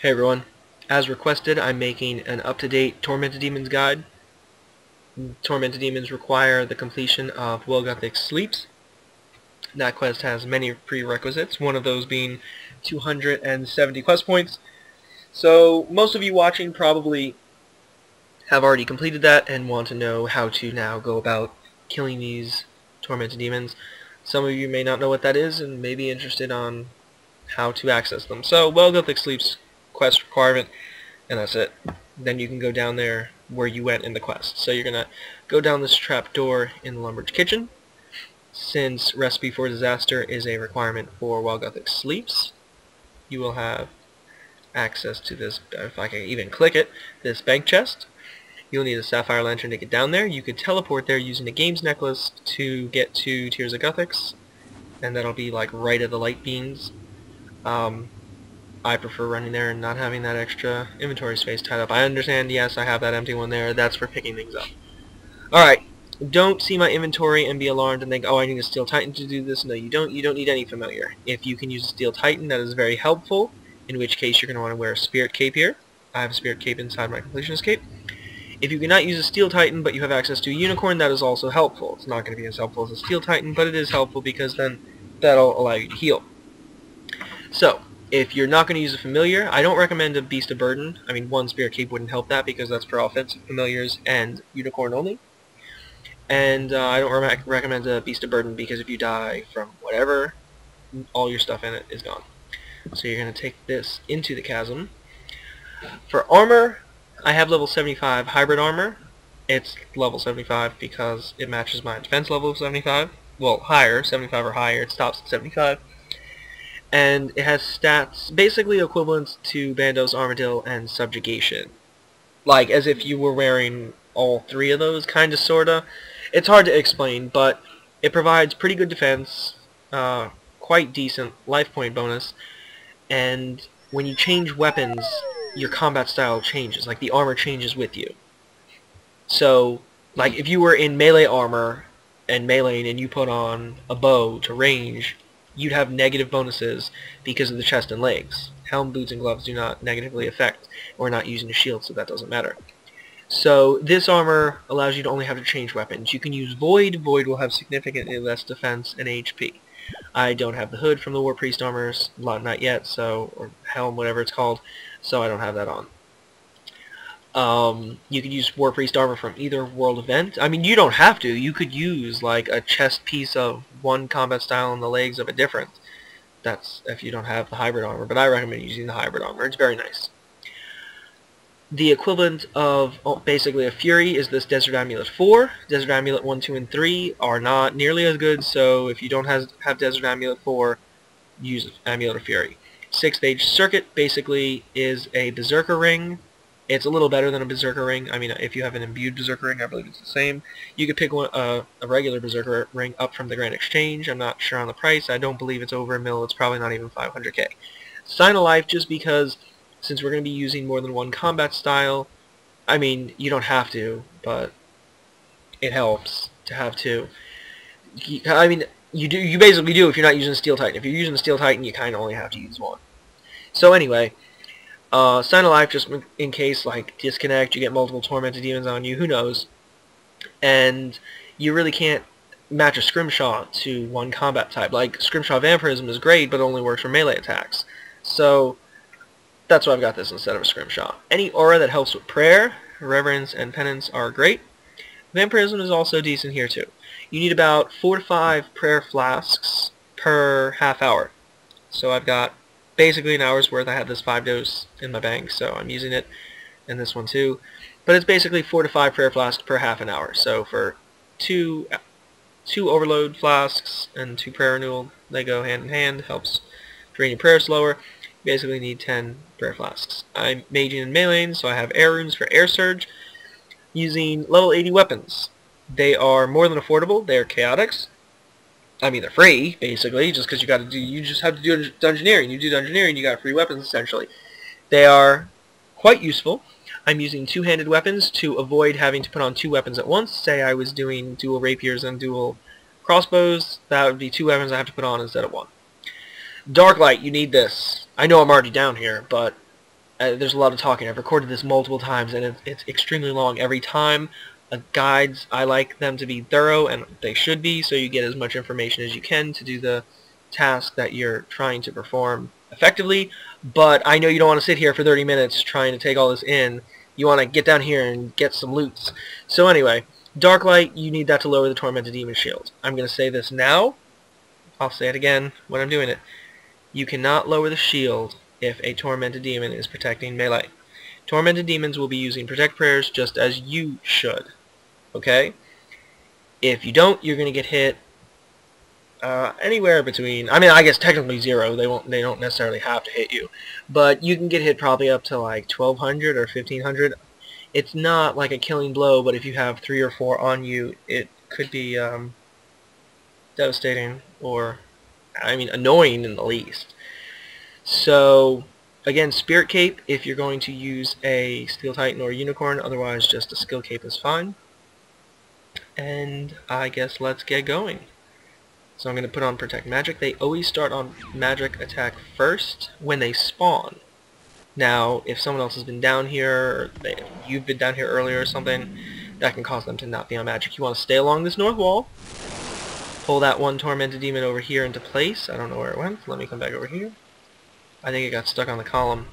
Hey everyone, as requested I'm making an up-to-date Tormented Demons guide. Tormented Demons require the completion of Well-Gothic Sleeps. That quest has many prerequisites, one of those being 270 quest points. So most of you watching probably have already completed that and want to know how to now go about killing these Tormented Demons. Some of you may not know what that is and may be interested on how to access them. So Well-Gothic Sleeps quest requirement, and that's it. Then you can go down there where you went in the quest. So you're going to go down this trap door in the Lumber's Kitchen. Since Recipe for Disaster is a requirement for Well-Gothic Sleeps, you will have access to this, if I can even click it, this bank chest. You'll need a Sapphire Lantern to get down there. You could teleport there using the Games Necklace to get to Tears of Gothics, and that'll be like right at the light beams. I prefer running there and not having that extra inventory space tied up. I understand, yes, I have that empty one there. That's for picking things up. Alright, don't see my inventory and be alarmed and think, oh, I need a Steel Titan to do this. No, you don't. You don't need any familiar. If you can use a Steel Titan, that is very helpful, in which case you're going to want to wear a Spirit Cape here. I have a Spirit Cape inside my Completionist Cape. If you cannot use a Steel Titan, but you have access to a Unicorn, that is also helpful. It's not going to be as helpful as a Steel Titan, but it is helpful because then that'll allow you to heal. So, if you're not going to use a familiar, I don't recommend a Beast of Burden. I mean, one Spirit Cape wouldn't help that because that's for offensive familiars and Unicorn only. And I don't recommend a Beast of Burden because if you die from whatever, all your stuff in it is gone. So you're going to take this into the chasm. For armor, I have level 75 hybrid armor. It's level 75 because it matches my defense level of 75. Well, higher, 75 or higher. It stops at 75. And it has stats basically equivalent to Bandos, Armadillo, and Subjugation. Like, as if you were wearing all three of those, kinda, sorta. It's hard to explain, but it provides pretty good defense, quite decent life point bonus, and when you change weapons, your combat style changes. Like, the armor changes with you. So, like, if you were in melee armor and meleeing and you put on a bow to range, you'd have negative bonuses because of the chest and legs. Helm, boots, and gloves do not negatively affect. We're not using a shield, so that doesn't matter. So this armor allows you to only have to change weapons. You can use Void. Void will have significantly less defense and HP. I don't have the hood from the War Priest armors, not yet, so, or helm, whatever it's called, so I don't have that on. You could use War Priest armor from either world event. I mean, you don't have to. You could use, like, a chest piece of one combat style and the legs of a different. That's if you don't have the hybrid armor, but I recommend using the hybrid armor. It's very nice. The equivalent of, basically, a Fury is this Desert Amulet 4. Desert Amulet 1, 2, and 3 are not nearly as good, so if you don't have Desert Amulet 4, use Amulet of Fury. 6th Age Circuit, basically, is a Berserker Ring. It's a little better than a Berserker Ring. I mean, if you have an imbued Berserker Ring, I believe it's the same. You could pick one, a regular Berserker Ring up from the Grand Exchange. I'm not sure on the price. I don't believe it's over a mil. It's probably not even 500k. Sign of Life, just because, since we're going to be using more than one combat style, I mean, you don't have to, but it helps to have two. I mean, you basically do if you're not using Steel Titan. If you're using Steel Titan, you kind of only have to use one. So anyway, Sign of Life, just in case, like, disconnect, you get multiple Tormented Demons on you, who knows. And you really can't match a Scrimshaw to one combat type. Like, Scrimshaw Vampirism is great, but only works for melee attacks. So, that's why I've got this instead of a Scrimshaw. Any aura that helps with prayer, reverence, and penance are great. Vampirism is also decent here, too. You need about 4 to 5 prayer flasks per half hour. So I've got basically an hour's worth. I have this 5 dose in my bank, so I'm using it, and this one too. But it's basically 4 to 5 prayer flasks per half an hour. So for two overload flasks and 2 prayer renewal, they go hand in hand. Helps drain your prayer slower. You basically need 10 prayer flasks. I'm maging and meleeing, so I have air runes for air surge. Using level 80 weapons. They are more than affordable. They are chaotics. I mean, they're free, basically, just because you just have to do dungeoneering. You do dungeoneering, you got free weapons, essentially. They are quite useful. I'm using two-handed weapons to avoid having to put on 2 weapons at once. Say I was doing dual rapiers and dual crossbows, that would be 2 weapons I have to put on instead of 1. Dark Light, you need this. I know I'm already down here, but there's a lot of talking. I've recorded this multiple times, and it's extremely long every time. Guides, I like them to be thorough, and they should be, so you get as much information as you can to do the task that you're trying to perform effectively. But I know you don't want to sit here for 30 minutes trying to take all this in. You want to get down here and get some loots. So anyway, Dark Light, you need that to lower the Tormented Demon shield. I'm going to say this now. I'll say it again when I'm doing it. You cannot lower the shield if a Tormented Demon is protecting melee. Tormented Demons will be using Protect Prayers just as you should. Okay? If you don't, you're going to get hit anywhere between, I mean, I guess technically 0. They don't necessarily have to hit you, but you can get hit probably up to like 1200 or 1500. It's not like a killing blow, but if you have 3 or 4 on you, it could be devastating, or I mean annoying in the least. So again, Spirit Cape if you're going to use a Steel Titan or Unicorn, otherwise just a Skill Cape is fine. And I guess let's get going. So I'm going to put on Protect Magic. They always start on Magic attack first when they spawn. Now, if someone else has been down here, or you've been down here earlier or something, that can cause them to not be on Magic. You want to stay along this north wall. Pull that one Tormented Demon over here into place. I don't know where it went. Let me come back over here. I think it got stuck on the column.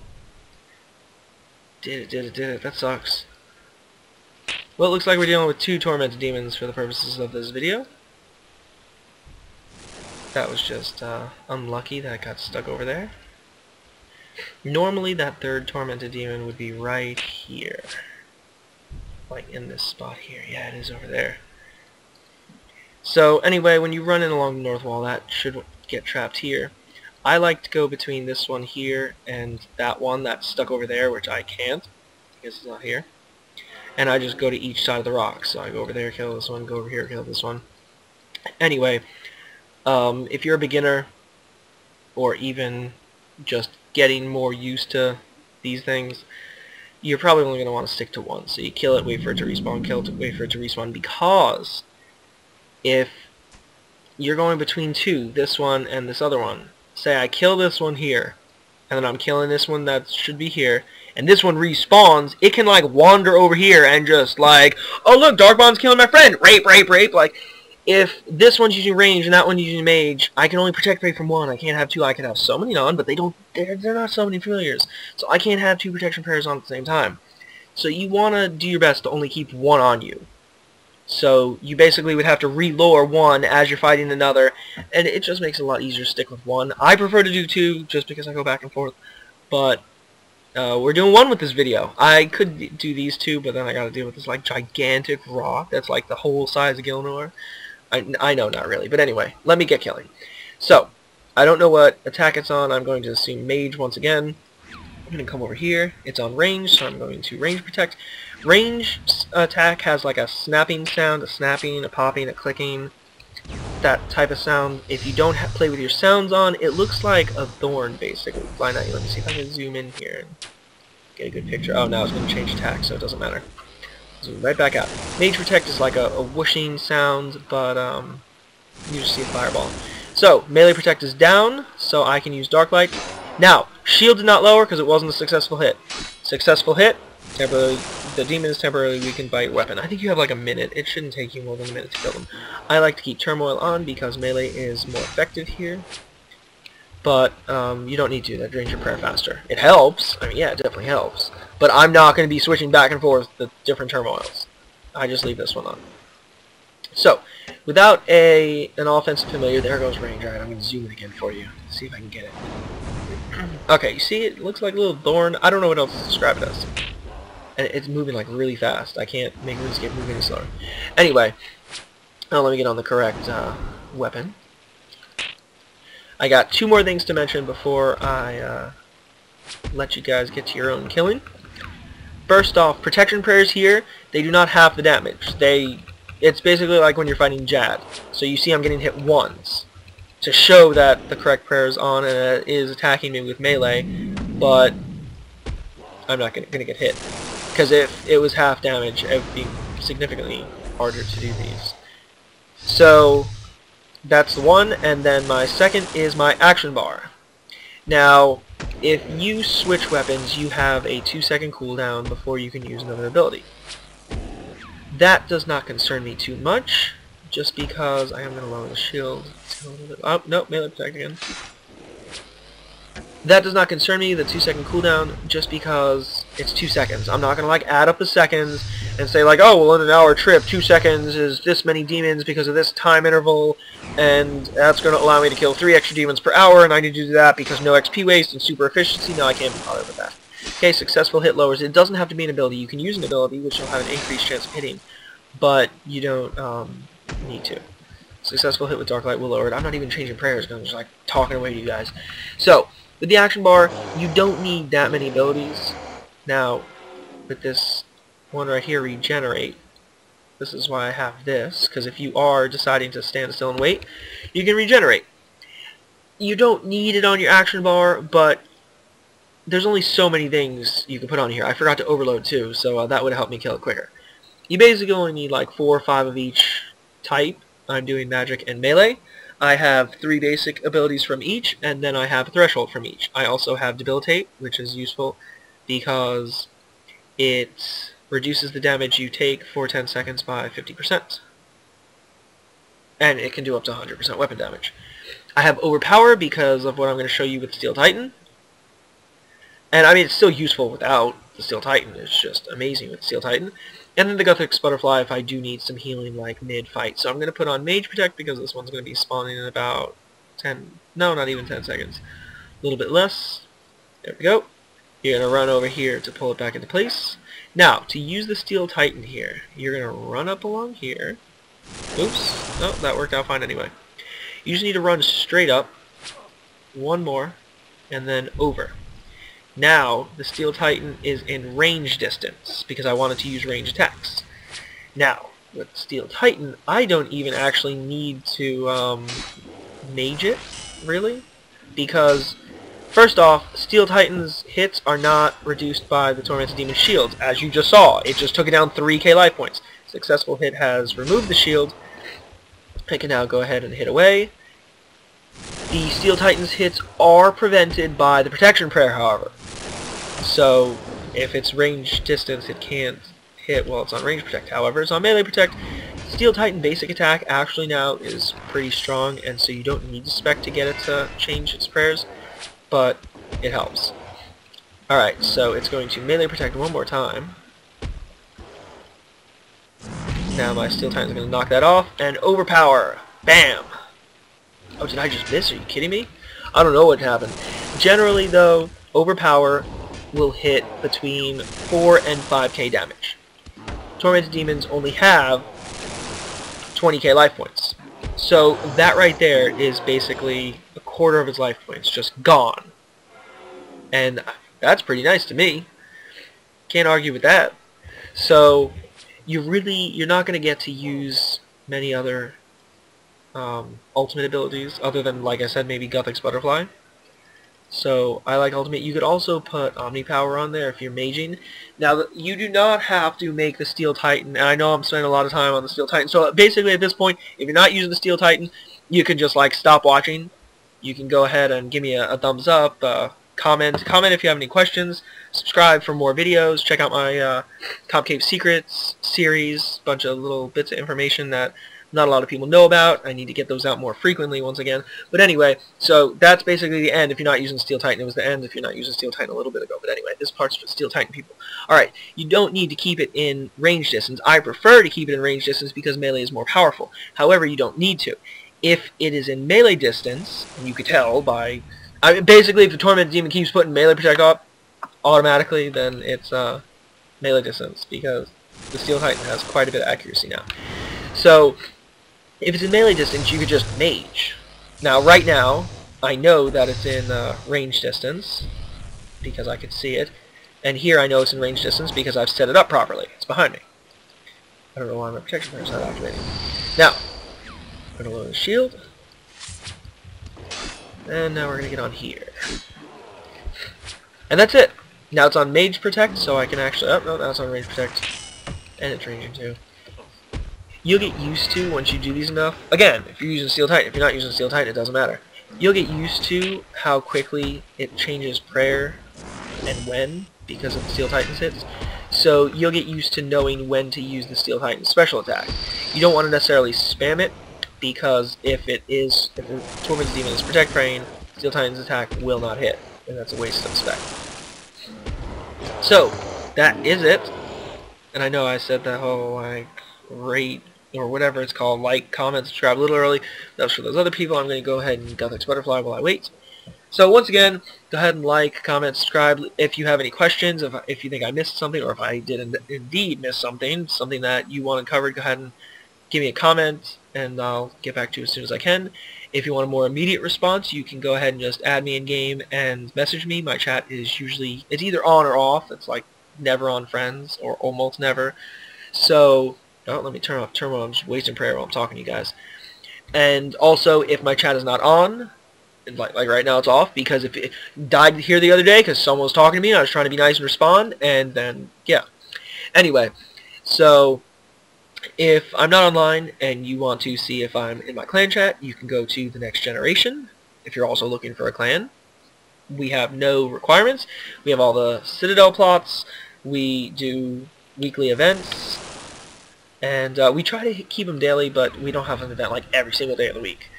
Did it. That sucks. Well, it looks like we're dealing with 2 Tormented Demons for the purposes of this video. That was just unlucky that it got stuck over there. Normally that 3rd Tormented Demon would be right here. Like in this spot here. Yeah, it is over there. So anyway, when you run in along the north wall, that should get trapped here. I like to go between this one here and that one that's stuck over there, which I can't because it's not here. And I just go to each side of the rock. So I go over there, kill this one, go over here, kill this one. Anyway, if you're a beginner, or even just getting more used to these things, you're probably only going to want to stick to one. So you kill it, wait for it to respawn, kill it, wait for it to respawn, because if you're going between 2, this one and this other one, say I kill this one here, and then I'm killing this one that should be here, and this one respawns, it can like wander over here and just like, oh look, Darkbomb's killing my friend, rape, rape, rape. Like, if this one's using range and that one's using mage, I can only protect prey from one. I can't have 2. I can have summoning on, but they're not summoning familiars, so I can't have 2 protection prayers on at the same time. So you want to do your best to only keep 1 on you. So you basically would have to re-lure 1 as you're fighting another, and it just makes it a lot easier to stick with 1. I prefer to do 2 just because I go back and forth, but we're doing 1 with this video. I could do these 2, but then I gotta deal with this like gigantic rock that's like the whole size of Gilnor. I know, not really, but anyway, let me get killing. So, I don't know what attack it's on. I'm going to assume mage once again. I'm going to come over here. It's on range, so I'm going to range protect. Range attack has like a snapping sound, a snapping, a popping, a clicking, that type of sound. If you don't play with your sounds on, it looks like a thorn, basically. Flying at you. Let me see if I can zoom in here and get a good picture. Oh, now it's going to change attack, so it doesn't matter. Zoom right back out. Mage protect is like a whooshing sound, but you just see a fireball. So, melee protect is down, so I can use Dark Light. Now, shield did not lower because it wasn't a successful hit. Successful hit, temporarily, the demon is temporarily weakened by your weapon. I think you have like a minute. It shouldn't take you more than a minute to kill them. I like to keep Turmoil on because melee is more effective here. But you don't need to. That drains your prayer faster. It helps. I mean, yeah, it definitely helps. But I'm not going to be switching back and forth the different turmoils. I just leave this one on. So, without an offensive familiar, there goes range. Alright, I'm going to zoom it again for you. See if I can get it. Okay, you see it looks like a little thorn. I don't know what else to describe it as. And it's moving like really fast. I can't make RuneScape move any slower. Anyway, now let me get on the correct weapon. I got 2 more things to mention before I let you guys get to your own killing. First off, protection prayers here, they do not have the damage. It's basically like when you're fighting Jad. So you see I'm getting hit once to show that the correct prayer is on and it is attacking me with melee, but I'm not going to get hit. Because if it was half damage, it would be significantly harder to do these. So that's the one, and then my second is my action bar. Now, if you switch weapons, you have a 2-second cooldown before you can use another ability. That does not concern me too much, just because I am going to lower the shield. Oh, no, melee protect again. That does not concern me, the 2-second cooldown, just because it's 2 seconds. I'm not going to like add up the seconds and say like, oh, well in an hour trip, 2 seconds is this many demons because of this time interval, and that's going to allow me to kill 3 extra demons per hour, and I need to do that because no XP waste and super efficiency. No, I can't be bothered with that. Okay, successful hit lowers. It doesn't have to be an ability. You can use an ability, which will have an increased chance of hitting, but you don't need to. Successful hit with Dark Light will lower it. I'm not even changing prayers because I'm just like talking away to you guys. So, with the action bar, you don't need that many abilities. Now, with this one right here, regenerate, this is why I have this, because if you are deciding to stand still and wait, you can regenerate. You don't need it on your action bar, but there's only so many things you can put on here. I forgot to overload too, so that would help me kill it quicker. You basically only need like 4 or 5 of each type. I'm doing magic and melee. I have 3 basic abilities from each, and then I have a threshold from each. I also have debilitate, which is useful because it reduces the damage you take for 10 seconds by 50%. And it can do up to 100% weapon damage. I have overpower because of what I'm going to show you with Steel Titan. And I mean, it's still useful without the Steel Titan. It's just amazing with Steel Titan. And then the Guthix Butterfly if I do need some healing like mid-fight. So I'm going to put on Mage Protect because this one's going to be spawning in about 10, no, not even 10 seconds. A little bit less. There we go. You're going to run over here to pull it back into place. Now, to use the Steel Titan here, you're going to run up along here. Oops. Oh, that worked out fine anyway. You just need to run straight up. One more. And then over. Now, the Steel Titan is in range distance, because I wanted to use range attacks. Now, with Steel Titan, I don't even actually need to mage it, really, because, first off, Steel Titan's hits are not reduced by the Tormented Demon's shields, as you just saw. It just took it down 3k life points. Successful hit has removed the shield. I can now go ahead and hit away. The Steel Titan's hits are prevented by the Protection Prayer, however. So, if it's range distance, it can't hit while it's on range protect. However, it's on melee protect. Steel Titan basic attack actually now is pretty strong, and so you don't need to spec to get it to change its prayers, but it helps. Alright, so it's going to melee protect one more time. Now my Steel Titan's going to knock that off, and overpower. Bam! Oh, did I just miss? Are you kidding me? I don't know what happened. Generally, though, overpower will hit between 4 and 5k damage. Tormented Demons only have 20k life points. So that right there is basically a quarter of its life points just gone. And that's pretty nice to me. Can't argue with that. So you're not going to get to use many other ultimate abilities other than, like I said, maybe Guthix Butterfly. So I like ultimate. You could also put Omni Power on there if you're maging. Now you do not have to make the Steel Titan, and I know I'm spending a lot of time on the Steel Titan. So basically at this point, if you're not using the Steel Titan, you can just like stop watching. You can go ahead and give me a thumbs up, comment if you have any questions, subscribe for more videos, check out my Comp Cave Secrets series, bunch of little bits of information that not a lot of people know about. I need to get those out more frequently once again. But anyway, so that's basically the end if you're not using Steel Titan. It was the end if you're not using Steel Titan a little bit ago. But anyway, this part's for Steel Titan people. Alright, you don't need to keep it in range distance. I prefer to keep it in range distance because melee is more powerful. However, you don't need to. If it is in melee distance, and you could tell by... I mean, basically, if the Tormented Demon keeps putting melee protect up automatically, then it's melee distance because the Steel Titan has quite a bit of accuracy now. So, if it's in melee distance, you could just mage. Now, right now, I know that it's in range distance because I could see it. And here I know it's in range distance because I've set it up properly. It's behind me. I don't know why my protection prayer is not activating. Now, I'm going to lower the shield. And now we're going to get on here. And that's it. Now it's on Mage Protect, so I can actually... Oh, no, now it's on Range Protect. And it's ranging too. You'll get used to once you do these enough. Again, if you're using Steel Titan. If you're not using Steel Titan, it doesn't matter. You'll get used to how quickly it changes prayer and when because of the Steel Titan's hits. So you'll get used to knowing when to use the Steel Titan's special attack. You don't want to necessarily spam it because if the Tormented Demon is Protect Praying, Steel Titan's attack will not hit, and that's a waste of spec. So that is it. And I know I said that whole like rate or whatever it's called, like, comment, subscribe a little early. That was for those other people. I'm going to go ahead and Gothic Butterfly while I wait. So once again, go ahead and like, comment, subscribe. If you have any questions, if you think I missed something, or if I did indeed miss something that you want covered, go ahead and give me a comment, and I'll get back to you as soon as I can. If you want a more immediate response, you can go ahead and just add me in game and message me. My chat is usually, it's either on or off. It's like never on friends, or almost never. So, oh, let me turn off turbo. I'm just wasting prayer while I'm talking to you guys. And also, if my chat is not on, like right now it's off, because if it died here the other day because someone was talking to me and I was trying to be nice and respond, and then, yeah. Anyway, so if I'm not online and you want to see if I'm in my clan chat, you can go to the Next Generation. If you're also looking for a clan, we have no requirements. We have all the Citadel plots. We do weekly events, and we try to keep them daily, but we don't have an event like every single day of the week.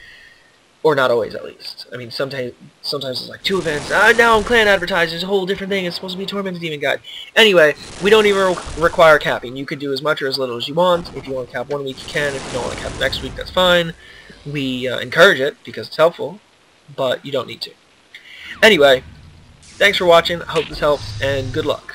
Or not always, at least. I mean, sometimes it's like 2 events. Now I'm clan advertising. It's a whole different thing. It's supposed to be Tormented Demon Guide. Anyway, we don't even require capping. You can do as much or as little as you want. If you want to cap 1 week, you can. If you don't want to cap next week, that's fine. We encourage it because it's helpful, but you don't need to. Anyway, thanks for watching. I hope this helps, and good luck.